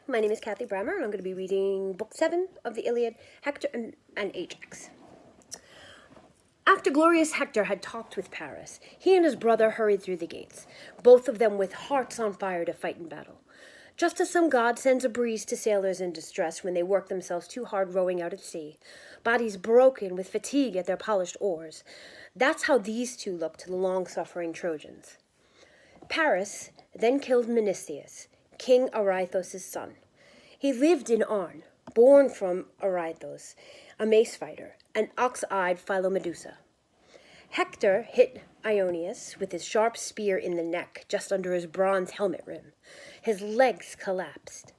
my name is Kathy Brammer, and I'm going to be reading Book 7 of the Iliad, Hector and Ajax. After glorious Hector had talked with Paris, he and his brother hurried through the gates, both of them with hearts on fire to fight in battle. Just as some god sends a breeze to sailors in distress when they work themselves too hard rowing out at sea, bodies broken with fatigue at their polished oars, that's how these two looked to the long-suffering Trojans. Paris then killed Menestheus, King Areithos' son. He lived in Arne, born from Areithos, a mace fighter, and ox-eyed Philomedusa. Hector hit Ionius with his sharp spear in the neck, just under his bronze helmet rim. His legs collapsed.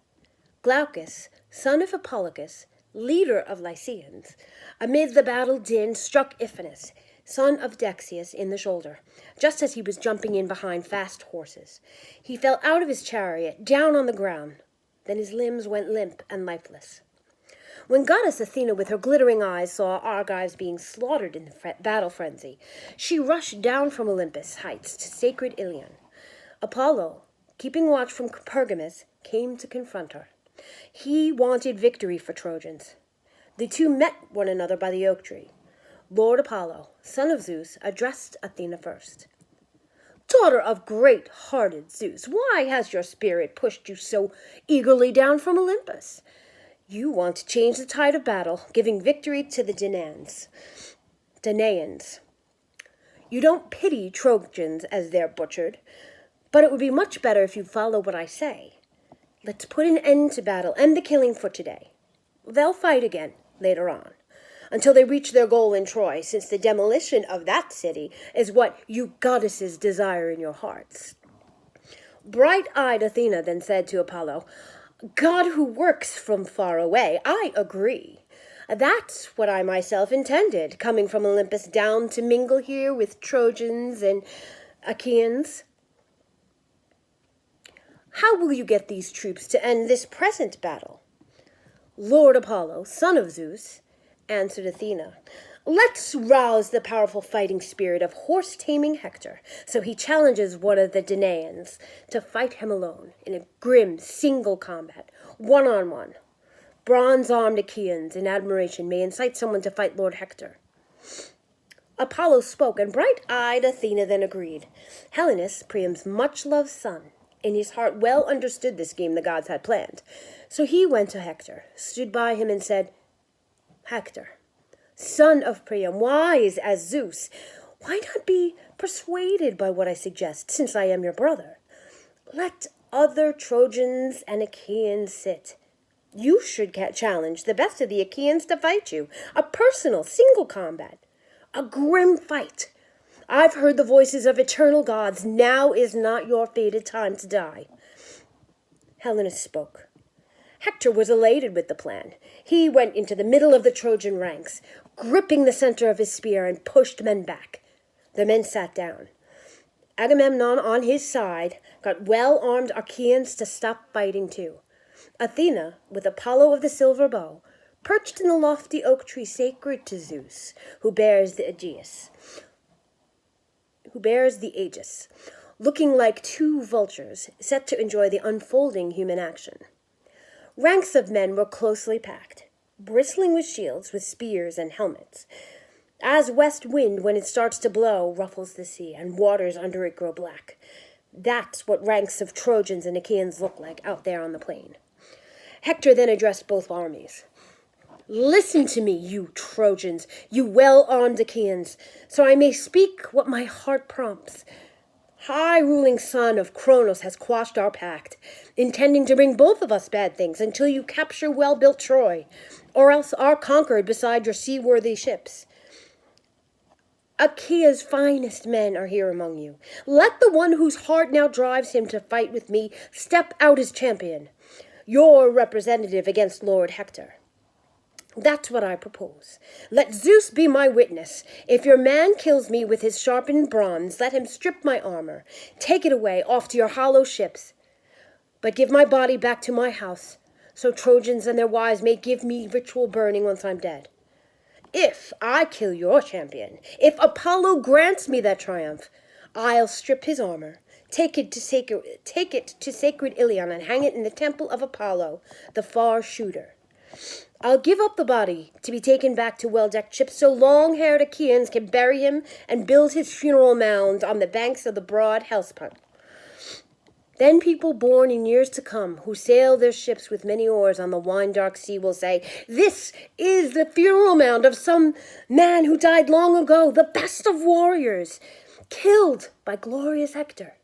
Glaucus, son of Hippolochus, leader of Lycians, amid the battle din struck Iphinus, son of Dexius, in the shoulder, just as he was jumping in behind fast horses. He fell out of his chariot, down on the ground. Then his limbs went limp and lifeless. When goddess Athena with her glittering eyes saw Argives being slaughtered in the battle frenzy, she rushed down from Olympus heights to sacred Ilion. Apollo, keeping watch from Pergamus, came to confront her. He wanted victory for Trojans. The two met one another by the oak tree. Lord Apollo, son of Zeus, addressed Athena first. Daughter of great-hearted Zeus, why has your spirit pushed you so eagerly down from Olympus? You want to change the tide of battle, giving victory to the Danaans. You don't pity Trojans as they're butchered, but it would be much better if you follow what I say. Let's put an end to battle and the killing for today. They'll fight again later on, until they reach their goal in Troy, since the demolition of that city is what you goddesses desire in your hearts. Bright-eyed Athena then said to Apollo, God who works from far away, I agree. That's what I myself intended, coming from Olympus down to mingle here with Trojans and Achaeans. How will you get these troops to end this present battle? Lord Apollo, son of Zeus, answered Athena, let's rouse the powerful fighting spirit of horse-taming Hector, so he challenges one of the Danaans to fight him alone in a grim single combat, one-on-one. Bronze-armed Achaeans in admiration may incite someone to fight Lord Hector. Apollo spoke, and bright-eyed Athena then agreed. Helenus, Priam's much-loved son, in his heart well understood the scheme the gods had planned. So he went to Hector, stood by him, and said, Hector, son of Priam, wise as Zeus, why not be persuaded by what I suggest, since I am your brother? Let other Trojans and Achaeans sit. You should challenge the best of the Achaeans to fight you, a personal, single combat, a grim fight. I've heard the voices of eternal gods. Now is not your fated time to die. Helenus spoke. Hector was elated with the plan. He went into the middle of the Trojan ranks, gripping the center of his spear, and pushed men back. The men sat down. Agamemnon, on his side, got well-armed Achaeans to stop fighting too. Athena, with Apollo of the silver bow, perched in the lofty oak tree sacred to Zeus, who bears the aegis, looking like two vultures set to enjoy the unfolding human action. Ranks of men were closely packed, bristling with shields, with spears and helmets. As west wind, when it starts to blow, ruffles the sea, and waters under it grow black. That's what ranks of Trojans and Achaeans look like out there on the plain. Hector then addressed both armies. Listen to me, you Trojans, you well-armed Achaeans, so I may speak what my heart prompts. High-ruling son of Kronos has quashed our pact, intending to bring both of us bad things until you capture well-built Troy, or else are conquered beside your seaworthy ships. Achaea's finest men are here among you. Let the one whose heart now drives him to fight with me step out as champion, your representative against Lord Hector. That's what I propose. Let Zeus be my witness. If your man kills me with his sharpened bronze, let him strip my armor, take it away off to your hollow ships. But give my body back to my house, so Trojans and their wives may give me ritual burning once I'm dead. If I kill your champion, if Apollo grants me that triumph, I'll strip his armor, Take it to sacred Ilion and hang it in the temple of Apollo, the far shooter. I'll give up the body to be taken back to well-decked ships so long-haired Achaeans can bury him and build his funeral mound on the banks of the broad Hellespont. Then people born in years to come, who sail their ships with many oars on the wine-dark sea, will say, "This is the funeral mound of some man who died long ago, the best of warriors, killed by glorious Hector."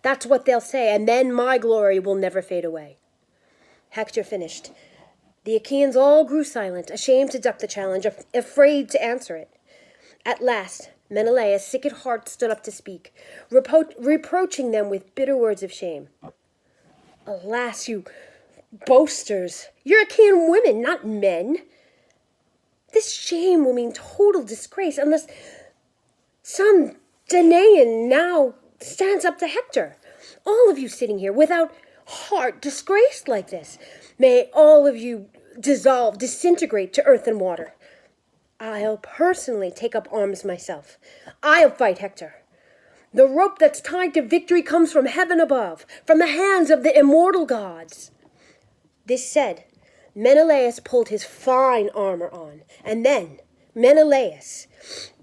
That's what they'll say, and then my glory will never fade away. Hector finished. The Achaeans all grew silent, ashamed to duck the challenge, afraid to answer it. At last, Menelaus, sick at heart, stood up to speak, reproaching them with bitter words of shame. "Alas, you boasters! You're Achaean women, not men. This shame will mean total disgrace unless some Danaan now stands up to Hector. All of you sitting here without heart, disgraced like this. May all of you disintegrate to earth and water. I'll personally take up arms myself. I'll fight Hector. The rope that's tied to victory comes from heaven above, from the hands of the immortal gods." This said, Menelaus pulled his fine armor on, and then, Menelaus,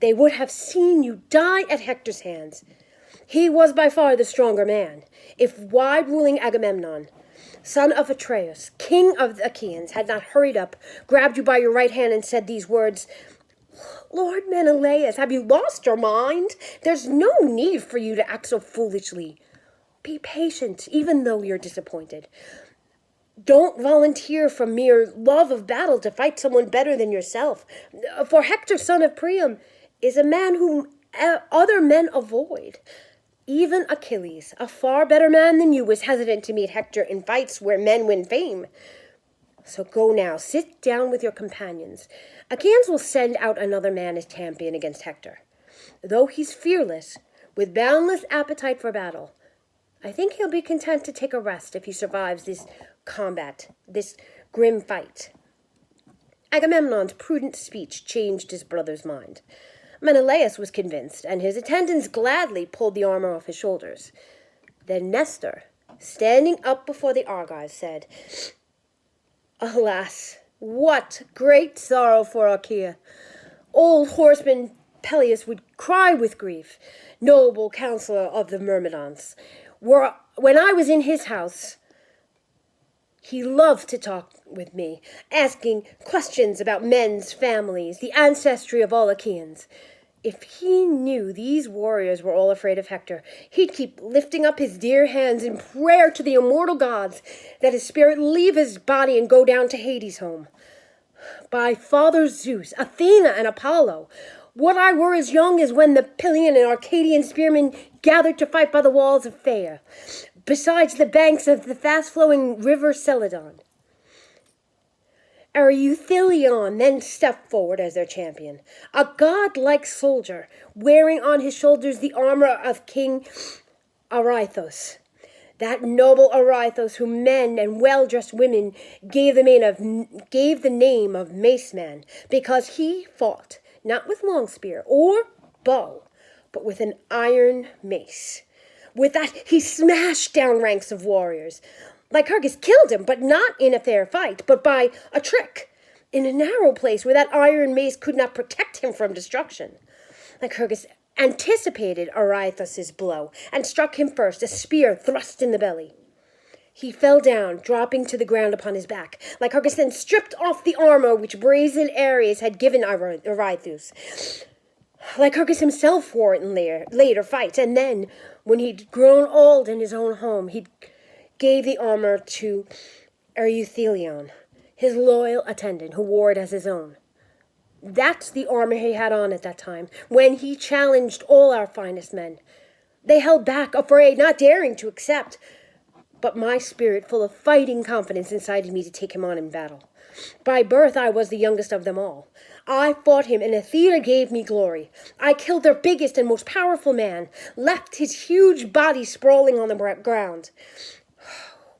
they would have seen you die at Hector's hands. He was by far the stronger man, if wide-ruling Agamemnon, son of Atreus, king of the Achaeans, had not hurried up, grabbed you by your right hand, and said these words, "Lord Menelaus, have you lost your mind? There's no need for you to act so foolishly. Be patient, even though you're disappointed. Don't volunteer from mere love of battle to fight someone better than yourself. For Hector, son of Priam, is a man whom other men avoid. Even Achilles, a far better man than you, was hesitant to meet Hector in fights where men win fame. So go now, sit down with your companions. Achaeans will send out another man as champion against Hector. Though he's fearless, with boundless appetite for battle, I think he'll be content to take a rest if he survives this combat, this grim fight." Agamemnon's prudent speech changed his brother's mind. Menelaus was convinced, and his attendants gladly pulled the armor off his shoulders. Then Nestor, standing up before the Argives, said, "Alas, what great sorrow for Achaea! Old horseman Peleus would cry with grief, noble counselor of the Myrmidons. When I was in his house, he loved to talk with me, asking questions about men's families, the ancestry of all Achaeans. If he knew these warriors were all afraid of Hector, he'd keep lifting up his dear hands in prayer to the immortal gods that his spirit leave his body and go down to Hades' home. By Father Zeus, Athena, and Apollo, would I were as young as when the Pylian and Arcadian spearmen gathered to fight by the walls of Phaia, besides the banks of the fast-flowing river Celadon." Euthalion then stepped forward as their champion, a godlike soldier, wearing on his shoulders the armor of King Areithous. That noble Areithous, whom men and well-dressed women gave the name of Mace Man, because he fought not with long spear or bow, but with an iron mace. With that, he smashed down ranks of warriors. Lycurgus killed him, but not in a fair fight, but by a trick, in a narrow place where that iron mace could not protect him from destruction. Lycurgus anticipated Areithous' blow and struck him first, a spear thrust in the belly. He fell down, dropping to the ground upon his back. Lycurgus then stripped off the armor which brazen Ares had given Areithous. Lycurgus himself wore it in later fights, and then, when he'd grown old in his own home, he gave the armor to Euthalion, his loyal attendant, who wore it as his own. That's the armor he had on at that time, when he challenged all our finest men. They held back, afraid, not daring to accept. But my spirit, full of fighting confidence, incited me to take him on in battle. By birth, I was the youngest of them all. I fought him, and Athena gave me glory. I killed their biggest and most powerful man, left his huge body sprawling on the ground.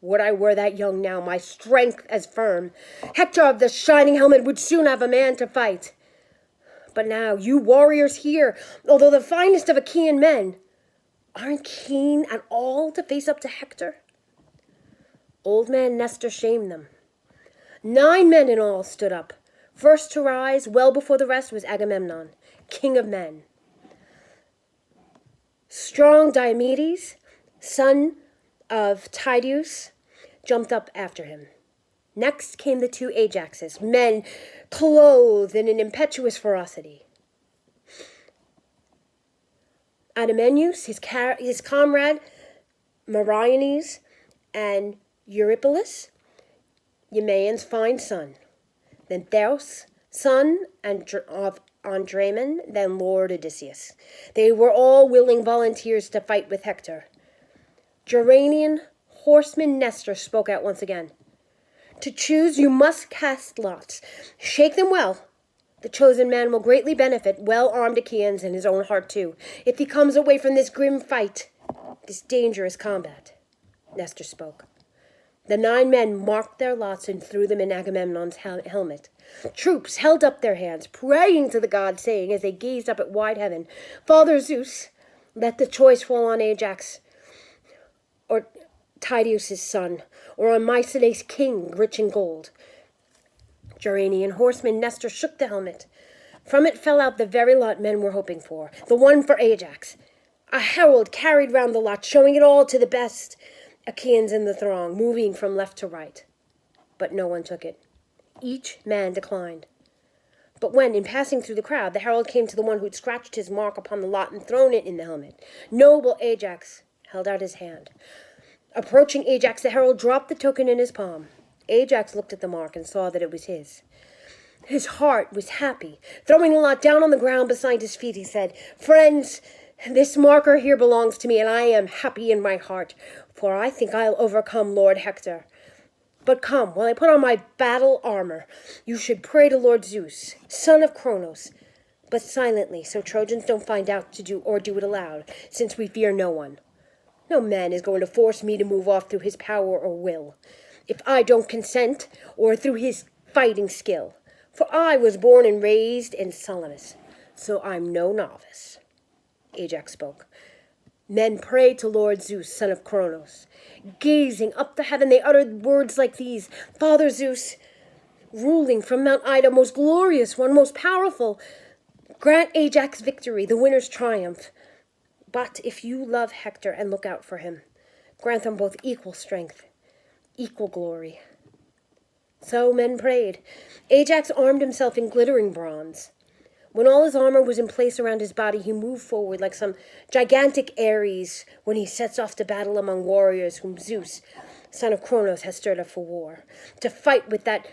Would I were that young now, my strength as firm. Hector of the shining helmet would soon have a man to fight. But now, you warriors here, although the finest of Achaean men, aren't keen at all to face up to Hector? Old man Nestor shamed them. 9 men in all stood up. First to rise, well before the rest, was Agamemnon, king of men. Strong Diomedes, son of Tydeus, jumped up after him. Next came the 2 Ajaxes, men clothed in an impetuous ferocity. Idomeneus, his comrade Meriones, and Eurypylus, Eumaeon's fine son. Then Theos, son of Andraemon, then Lord Odysseus. They were all willing volunteers to fight with Hector. Geranian horseman Nestor spoke out once again. To choose, you must cast lots. Shake them well. The chosen man will greatly benefit well-armed Achaeans and his own heart too, if he comes away from this grim fight, this dangerous combat. Nestor spoke. The 9 men marked their lots and threw them in Agamemnon's helmet. Troops held up their hands, praying to the gods, saying as they gazed up at wide heaven, Father Zeus, let the choice fall on Ajax, or Tydeus' son, or on Mycenae's king, rich in gold. Geranian horseman Nestor shook the helmet. From it fell out the very lot men were hoping for, the one for Ajax. A herald carried round the lot, showing it all to the best Achaeans in the throng, moving from left to right. But no one took it. Each man declined. But when, in passing through the crowd, the herald came to the one who'd scratched his mark upon the lot and thrown it in the helmet, noble Ajax held out his hand. Approaching Ajax, the herald dropped the token in his palm. Ajax looked at the mark and saw that it was his. His heart was happy. Throwing the lot down on the ground beside his feet, he said, Friends, this marker here belongs to me, and I am happy in my heart, for I think I'll overcome Lord Hector. But come, while I put on my battle armor, you should pray to Lord Zeus, son of Cronos, but silently, so Trojans don't find out to do it aloud, since we fear no one. No man is going to force me to move off through his power or will, if I don't consent, or through his fighting skill. For I was born and raised in Salamis, so I'm no novice. Ajax spoke. Men prayed to Lord Zeus, son of Cronos. Gazing up to heaven, they uttered words like these, Father Zeus, ruling from Mount Ida, most glorious one, most powerful, grant Ajax victory, the winner's triumph. But if you love Hector and look out for him, grant them both equal strength, equal glory. So men prayed. Ajax armed himself in glittering bronze. When all his armor was in place around his body, he moved forward like some gigantic Ares when he sets off to battle among warriors whom Zeus, son of Cronos, has stirred up for war, to fight with that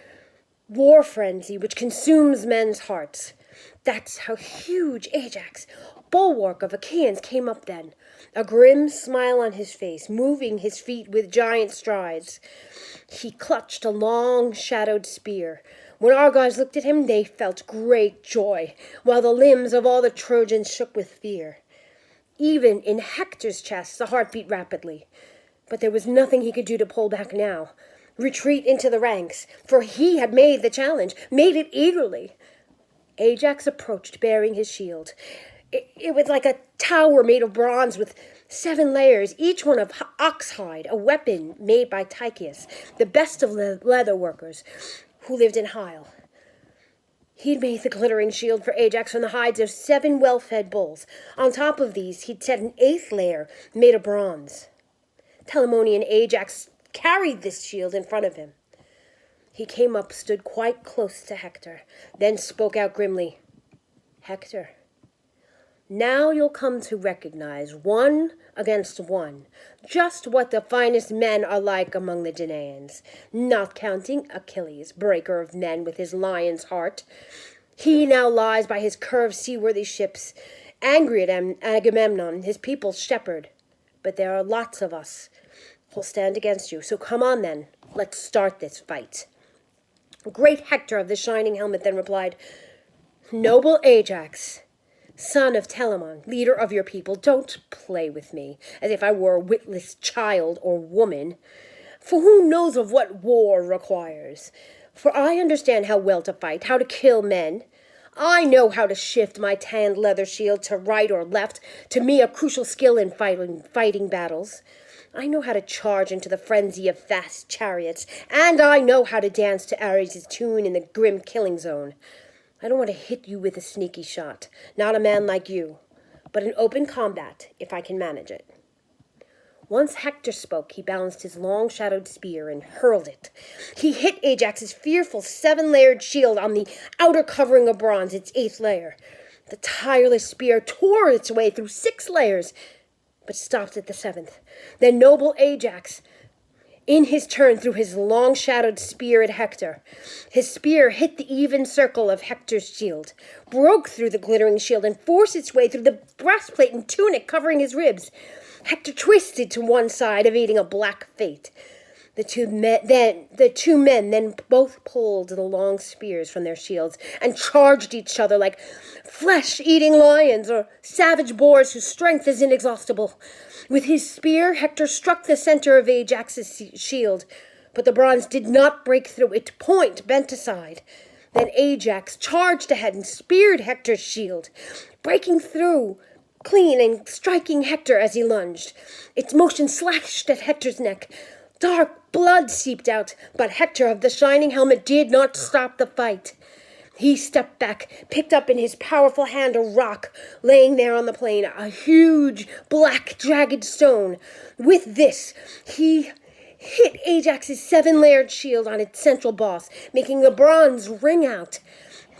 war frenzy which consumes men's hearts. That's how huge Ajax, bulwark of Achaeans, came up then, a grim smile on his face, moving his feet with giant strides. He clutched a long, shadowed spear. When Argives looked at him, they felt great joy, while the limbs of all the Trojans shook with fear. Even in Hector's chest, the heart beat rapidly. But there was nothing he could do to pull back now, retreat into the ranks, for he had made the challenge, made it eagerly. Ajax approached, bearing his shield. It was like a tower made of bronze with 7 layers, each one of oxhide, a weapon made by Tychius, the best of leather workers, who lived in Hyle. He'd made the glittering shield for Ajax from the hides of 7 well-fed bulls. On top of these, he'd set an 8th layer made of bronze. Telamonian Ajax carried this shield in front of him. He came up, stood quite close to Hector, then spoke out grimly, Hector, now you'll come to recognize, one against one, just what the finest men are like among the Danaans, not counting Achilles, breaker of men with his lion's heart. He now lies by his curved seaworthy ships, angry at Agamemnon, his people's shepherd. But there are lots of us who'll stand against you, so come on then, let's start this fight. Great Hector of the shining helmet then replied, Noble Ajax, son of Telamon, leader of your people, don't play with me as if I were a witless child or woman. For who knows of what war requires? For I understand how well to fight, how to kill men. I know how to shift my tanned leather shield to right or left, to me a crucial skill in fighting battles. I know how to charge into the frenzy of fast chariots, and I know how to dance to Ares' tune in the grim killing zone. I don't want to hit you with a sneaky shot, not a man like you, but in open combat, if I can manage it. Once Hector spoke, he balanced his long-shadowed spear and hurled it. He hit Ajax's fearful 7-layered shield on the outer covering of bronze, its 8th layer. The tireless spear tore its way through 6 layers, but stopped at the 7th. Then noble Ajax, in his turn, threw his long-shadowed spear at Hector. His spear hit the even circle of Hector's shield, broke through the glittering shield, and forced its way through the breastplate and tunic covering his ribs. Hector twisted to one side, evading a black fate. The two men then both pulled the long spears from their shields and charged each other like flesh-eating lions or savage boars whose strength is inexhaustible. With his spear, Hector struck the center of Ajax's shield, but the bronze did not break through. Its point bent aside. Then Ajax charged ahead and speared Hector's shield, breaking through clean and striking Hector as he lunged. Its motion slashed at Hector's neck. Dark blood seeped out, but Hector of the shining helmet did not stop the fight. He stepped back, picked up in his powerful hand a rock laying there on the plain, a huge, black, jagged stone. With this, he hit Ajax's 7-layered shield on its central boss, making the bronze ring out.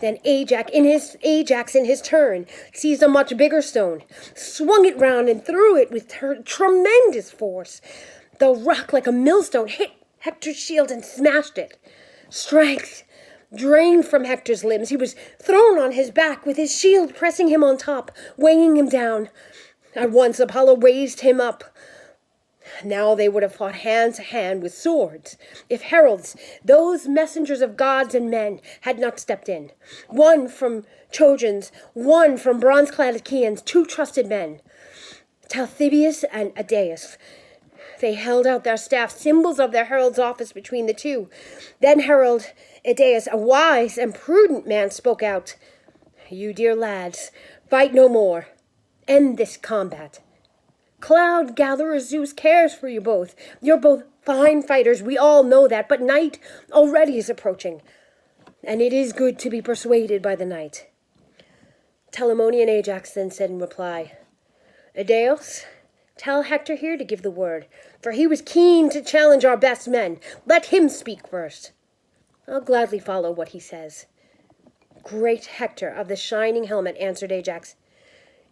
Then Ajax, in his turn, seized a much bigger stone, swung it round and threw it with tremendous force. The rock, like a millstone, hit Hector's shield and smashed it. Strength drained from Hector's limbs. He was thrown on his back with his shield pressing him on top, weighing him down. At once Apollo raised him up. Now they would have fought hand to hand with swords, if heralds, those messengers of gods and men, had not stepped in. One from Trojans, one from bronze-clad Achaeans, 2 trusted men, Talthybius and Idaeus. They held out their staffs, symbols of their herald's office between the two. Then Herald Idaeus, a wise and prudent man, spoke out. You dear lads, fight no more. End this combat. Cloud gatherer Zeus cares for you both. You're both fine fighters, we all know that, but night already is approaching, and it is good to be persuaded by the night. Telamonian Ajax then said in reply, Idaeus, tell Hector here to give the word, for he was keen to challenge our best men. Let him speak first. I'll gladly follow what he says. Great Hector of the shining helmet, answered Ajax.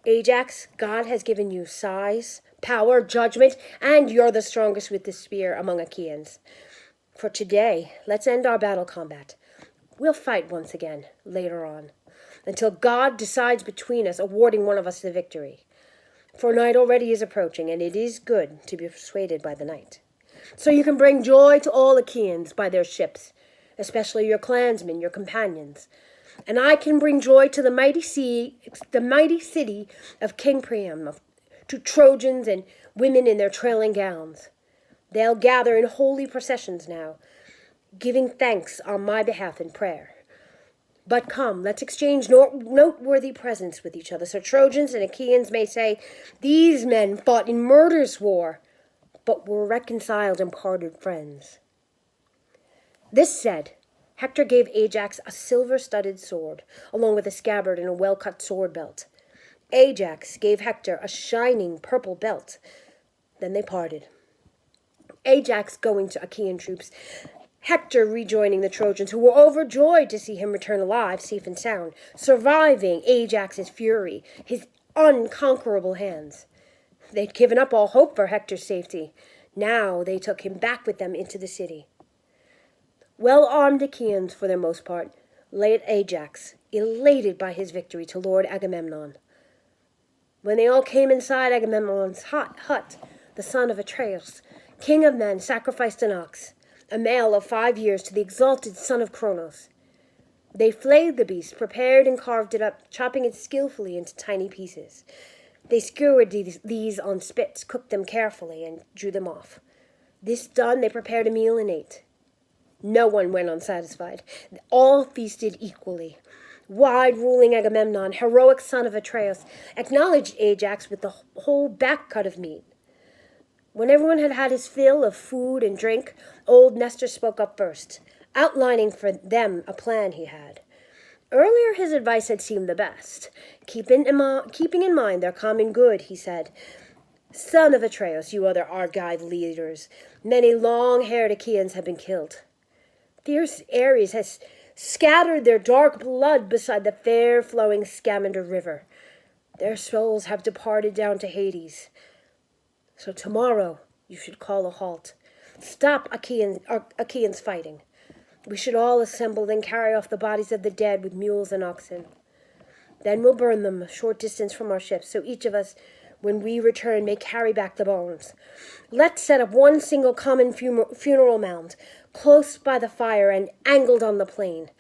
Ajax, God has given you size, power, judgment, and you're the strongest with the spear among Achaeans. For today, let's end our battle combat. We'll fight once again, later on, until God decides between us, awarding one of us the victory. For night already is approaching, and it is good to be persuaded by the night. So you can bring joy to all Achaeans by their ships, especially your clansmen, your companions. And I can bring joy to the mighty city of King Priam, to Trojans and women in their trailing gowns. They'll gather in holy processions now, giving thanks on my behalf in prayer. But come, let's exchange noteworthy presents with each other, so Trojans and Achaeans may say, these men fought in murderous war, but were reconciled and parted friends. This said, Hector gave Ajax a silver-studded sword, along with a scabbard and a well-cut sword belt. Ajax gave Hector a shining purple belt. Then they parted. Ajax going to Achaean troops, Hector rejoining the Trojans, who were overjoyed to see him return alive, safe and sound, surviving Ajax's fury, his unconquerable hands. They'd given up all hope for Hector's safety. Now they took him back with them into the city. Well-armed Achaeans, for their most part, led Ajax, elated by his victory, to Lord Agamemnon. When they all came inside Agamemnon's hut, the son of Atreus, king of men, sacrificed an ox, a male of 5 years, to the exalted son of Cronos. They flayed the beast, prepared and carved it up, chopping it skillfully into tiny pieces. They skewered these on spits, cooked them carefully, and drew them off. This done, they prepared a meal and ate. No one went unsatisfied. All feasted equally. Wide-ruling Agamemnon, heroic son of Atreus, acknowledged Ajax with the whole back cut of meat. When everyone had had his fill of food and drink, old Nestor spoke up first, outlining for them a plan he had. Earlier his advice had seemed the best. Keeping in mind their common good, he said, "Son of Atreus, you other Argive leaders, many long-haired Achaeans have been killed. Fierce Ares has scattered their dark blood beside the fair-flowing Scamander River. Their souls have departed down to Hades. So tomorrow you should call a halt. Stop Achaeans fighting. We should all assemble, then carry off the bodies of the dead with mules and oxen. Then we'll burn them a short distance from our ships, so each of us, when we return, may carry back the bones. Let's set up one single common funeral mound, close by the fire and angled on the plain.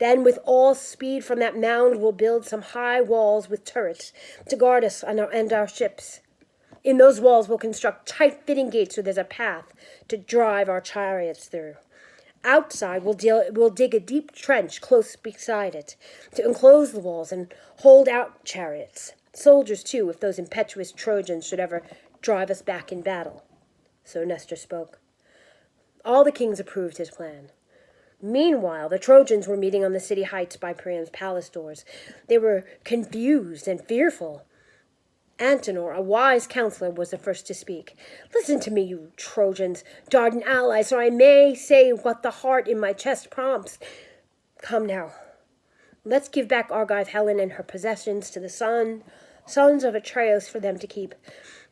Then with all speed from that mound we'll build some high walls with turrets to guard us and our ships. In those walls we'll construct tight-fitting gates so there's a path to drive our chariots through. Outside we'll dig a deep trench close beside it to enclose the walls and hold out chariots. Soldiers, too, if those impetuous Trojans should ever drive us back in battle." So Nestor spoke. All the kings approved his plan. Meanwhile, the Trojans were meeting on the city heights by Priam's palace doors. They were confused and fearful. Antenor, a wise counselor, was the first to speak. "Listen to me, you Trojans, Dardan allies, so I may say what the heart in my chest prompts. Come now, let's give back Argive Helen and her possessions to the sons of Atreus for them to keep.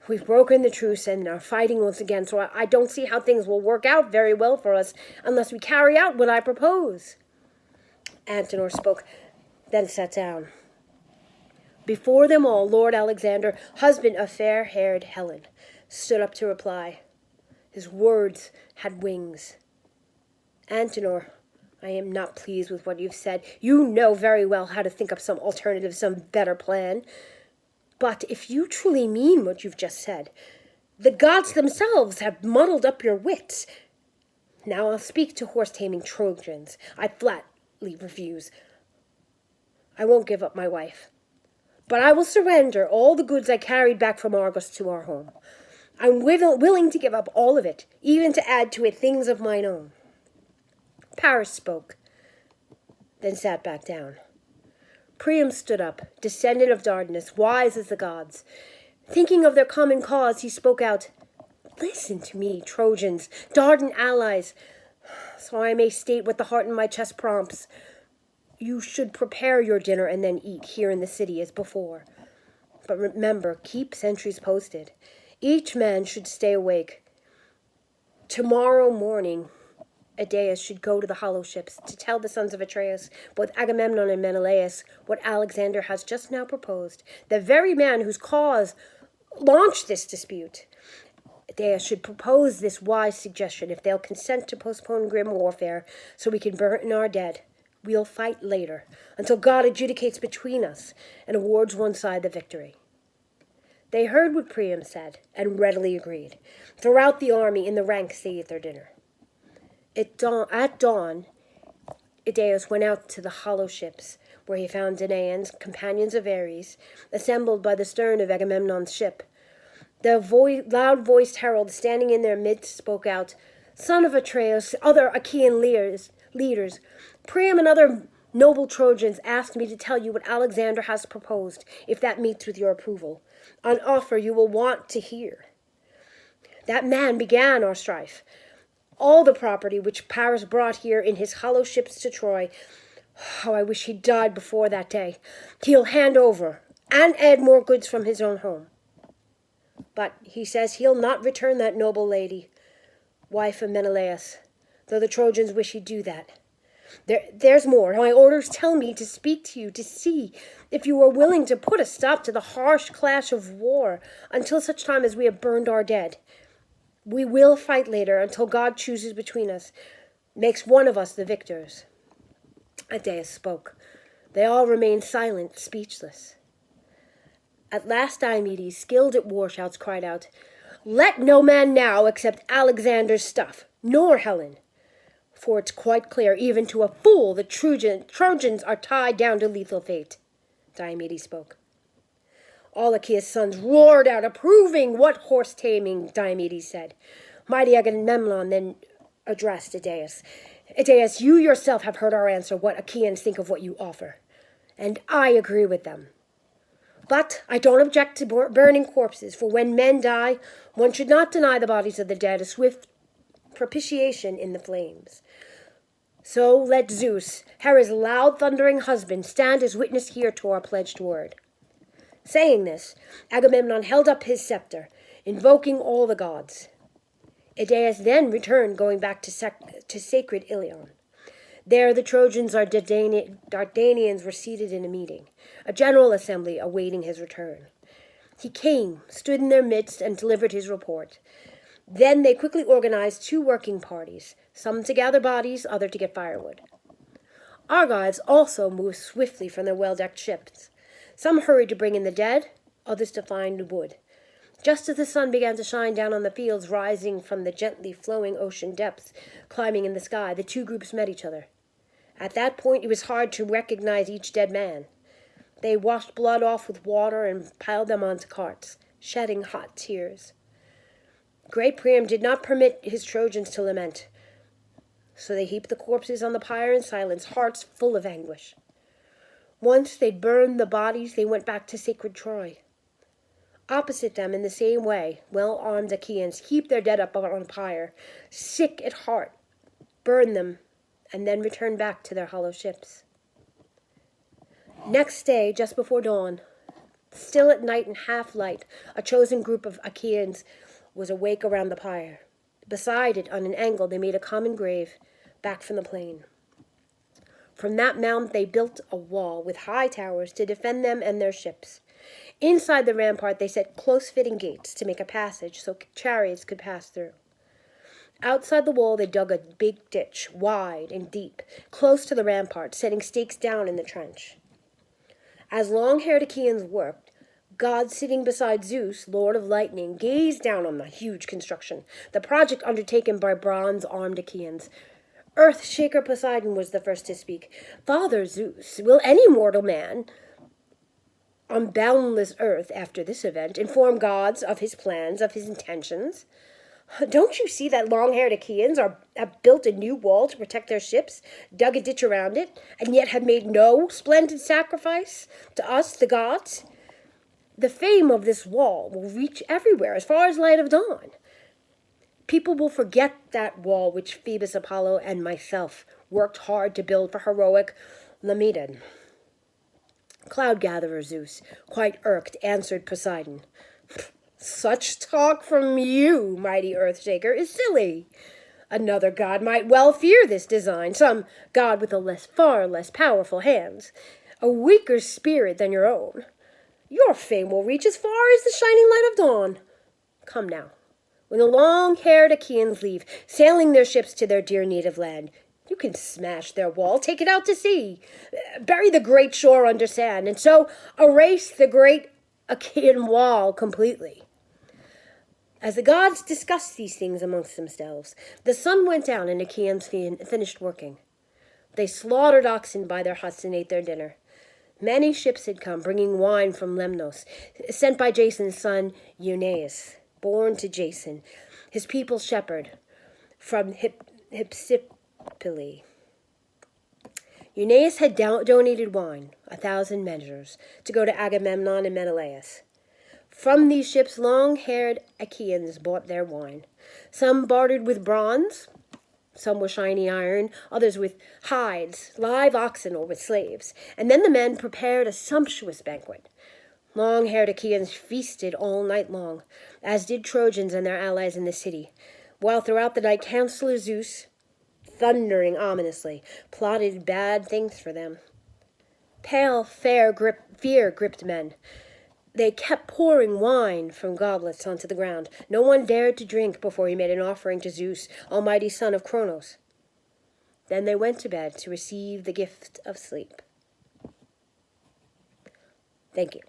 We've broken the truce and are fighting once again, so I don't see how things will work out very well for us unless we carry out what I propose." Antenor spoke, then sat down. Before them all, Lord Alexander, husband of fair-haired Helen, stood up to reply. His words had wings. "Antenor, I am not pleased with what you've said. You know very well how to think up some alternative, some better plan. But if you truly mean what you've just said, the gods themselves have muddled up your wits. Now I'll speak to horse-taming Trojans. I flatly refuse. I won't give up my wife. But I will surrender all the goods I carried back from Argos to our home. I'm willing to give up all of it, even to add to it things of mine own." Paris spoke, then sat back down. Priam stood up, descendant of Dardanus, wise as the gods. Thinking of their common cause, he spoke out, "Listen to me, Trojans, Dardan allies, so I may state what the heart in my chest prompts. You should prepare your dinner and then eat here in the city as before. But remember, keep sentries posted. Each man should stay awake. Tomorrow morning, Idaeus should go to the hollow ships to tell the sons of Atreus, both Agamemnon and Menelaus, what Alexander has just now proposed, the very man whose cause launched this dispute. Idaeus should propose this wise suggestion if they'll consent to postpone grim warfare so we can burn our dead. We'll fight later, until God adjudicates between us and awards one side the victory." They heard what Priam said, and readily agreed. Throughout the army, in the ranks, they ate their dinner. At dawn, Idaeus went out to the hollow ships, where he found Danaans, companions of Ares, assembled by the stern of Agamemnon's ship. The loud-voiced herald standing in their midst spoke out, "Son of Atreus, other Achaean leaders, Priam and other noble Trojans asked me to tell you what Alexander has proposed, if that meets with your approval. An offer you will want to hear. That man began our strife. All the property which Paris brought here in his hollow ships to Troy, how I wish he'd died before that day, he'll hand over, and add more goods from his own home. But he says he'll not return that noble lady, wife of Menelaus, though the Trojans wish he'd do that. There's more. My orders tell me to speak to you, to see if you are willing to put a stop to the harsh clash of war until such time as we have burned our dead. We will fight later until God chooses between us, makes one of us the victors." Idaeus spoke. They all remained silent, speechless. At last Diomedes, skilled at war shouts, cried out, "Let no man now accept Alexander's stuff, nor Helen. For it's quite clear, even to a fool, the Trojans are tied down to lethal fate. Diomedes spoke. All Achaea's sons roared out, approving. What horse taming, Diomedes said. Mighty Agamemnon then addressed Idaeus. Idaeus, you yourself have heard our answer, what Achaeans think of what you offer. And I agree with them. But I don't object to burning corpses, for when men die, one should not deny the bodies of the dead a swift propitiation in the flames. So let Zeus, Hera's loud thundering husband, stand as witness here to our pledged word. Saying this, Agamemnon held up his scepter, invoking all the gods. Idaeus then returned, going back to sacred Ilion. There the Trojans and Dardanians were seated in a meeting, a general assembly awaiting his return. He came, stood in their midst, and delivered his report. Then they quickly organized 2 working parties, some to gather bodies, other to get firewood. Argives also moved swiftly from their well-decked ships. Some hurried to bring in the dead, others to find wood. Just as the sun began to shine down on the fields rising from the gently flowing ocean depths, climbing in the sky, the 2 groups met each other. At that point, it was hard to recognize each dead man. They washed blood off with water and piled them onto carts, shedding hot tears. Great Priam did not permit his Trojans to lament, so they heaped the corpses on the pyre in silence, hearts full of anguish. Once they'd burned the bodies, they went back to sacred Troy. Opposite them, in the same way, well-armed Achaeans heaped their dead up on a pyre, sick at heart, burned them, and then returned back to their hollow ships. Next day, just before dawn, still at night and half light, a chosen group of Achaeans was awake around the pyre. Beside it, on an angle, they made a common grave, back from the plain. From that mount they built a wall with high towers to defend them and their ships. Inside the rampart they set close-fitting gates to make a passage so chariots could pass through. Outside the wall they dug a big ditch, wide and deep, close to the rampart, setting stakes down in the trench. As long-haired Achaeans worked, God sitting beside Zeus, Lord of Lightning, gazed down on the huge construction, the project undertaken by bronze-armed Achaeans. Earth-shaker Poseidon was the first to speak. Father Zeus, will any mortal man on boundless earth after this event inform gods of his plans, of his intentions? Don't you see that long-haired Achaeans have built a new wall to protect their ships, dug a ditch around it, and yet have made no splendid sacrifice to us, the gods? The fame of this wall will reach everywhere, as far as light of dawn. People will forget that wall which Phoebus Apollo and myself worked hard to build for heroic Laomedon. Cloud-gatherer Zeus, quite irked, answered Poseidon. Such talk from you, mighty Earthshaker, is silly. Another god might well fear this design, some god with far less powerful hands, a weaker spirit than your own. Your fame will reach as far as the shining light of dawn. Come now. When the long-haired Achaeans leave, sailing their ships to their dear native land, you can smash their wall, take it out to sea, bury the great shore under sand, and so erase the great Achaean wall completely. As the gods discussed these things amongst themselves, the sun went down and Achaeans finished working. They slaughtered oxen by their huts and ate their dinner. Many ships had come, bringing wine from Lemnos, sent by Jason's son Eueneus, born to Jason, his people's shepherd, from Hypsipyle. Eueneus had donated wine, 1,000 measures, to go to Agamemnon and Menelaus. From these ships, long-haired Achaeans bought their wine. Some bartered with bronze, some with shiny iron, others with hides, live oxen, or with slaves. And then the men prepared a sumptuous banquet. Long-haired Achaeans feasted all night long, as did Trojans and their allies in the city, while throughout the night Counselor Zeus, thundering ominously, plotted bad things for them. Pale fear gripped men. They kept pouring wine from goblets onto the ground. No one dared to drink before he made an offering to Zeus, almighty son of Kronos. Then they went to bed to receive the gift of sleep. Thank you.